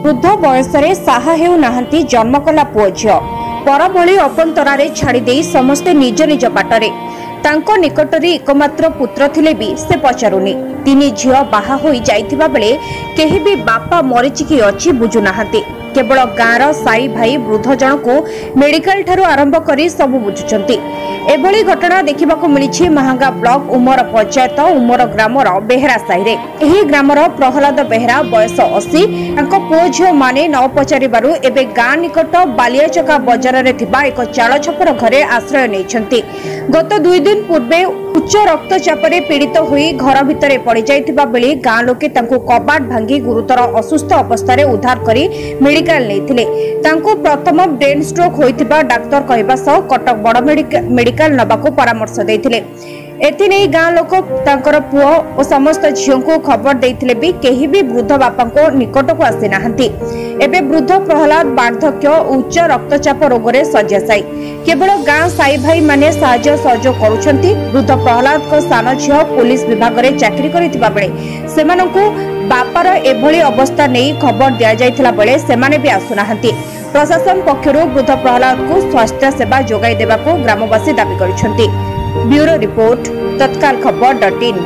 वृद्ध बयस साहा हेउ नाहंती जन्म कला पुओ झियो परभली अपंतरारे छाड़ी समस्ते निज निज बाटरे तांको निकटरे एकमात्र पुत्र थिले भी से पचारुनी तीन झियो बाहा होई जाइथिबा बेले केही भी बापा मरिची कि अछि बुझु नाहंती केवल गाँवर साई भाई वृद्ध जन को मेडिकल ठारू आरंभ करी सबु बुझुचंती। एभली घटना देखिबाकू मिलिछि महांगा ब्लॉक उमर पंचायत उमर ग्रामर बेहरा साहिरे। एही ग्रामर प्रहलाद बेहरा बयस 80 तांको पुओ झियो माने न पचारिबारु एबे गाँ निकट बालियाचका बजार रे थिबा एक चाल छपर घरे आश्रय नेइछंती। गत 2 दिन पूर्वे उच्च रक्तचाप रे पीड़ित होई घर भितरे पड़ी जाइथिबा बेले गाँ लोके तांको कबाट भांगी गुरुतर असुस्थ अवस्था रे उद्धार करी मेडिकल नेइथिले। तांको प्रथम ब्रेन स्ट्रोक होइथिबा डाक्टर कहबा सह कटक बड़ मेडिकल नबाको परामर्श दैथिले। एथिने गाँ लोक तांकर पुओ और समस्त झियो को खबर देइथिले भी केही भी वृद्ध बापा निकट को आसी नाहंती। एबे वृद्ध प्रहलाद वार्धक्य उच्च रक्तचाप रोग रे शय्याशायी केवल गाँ साई भाई माने साहाय्य सहयोग करूछंती। वृद्ध प्रहलाद को सान झियो पुलिस विभाग रे चाकरी करिथिबा बेले सेमानंकु बापार एभली अवस्था नै खबर दिया जाइथिला बेले सेमाने भी आसुनाहंती। प्रशासन पक्षरु वृद्ध प्रहलाद को स्वास्थ्य सेवा जोगाई देबाको ग्रामवासी दाबी करिसंती। ब्यूरो रिपोर्ट तत्काल खबर.in।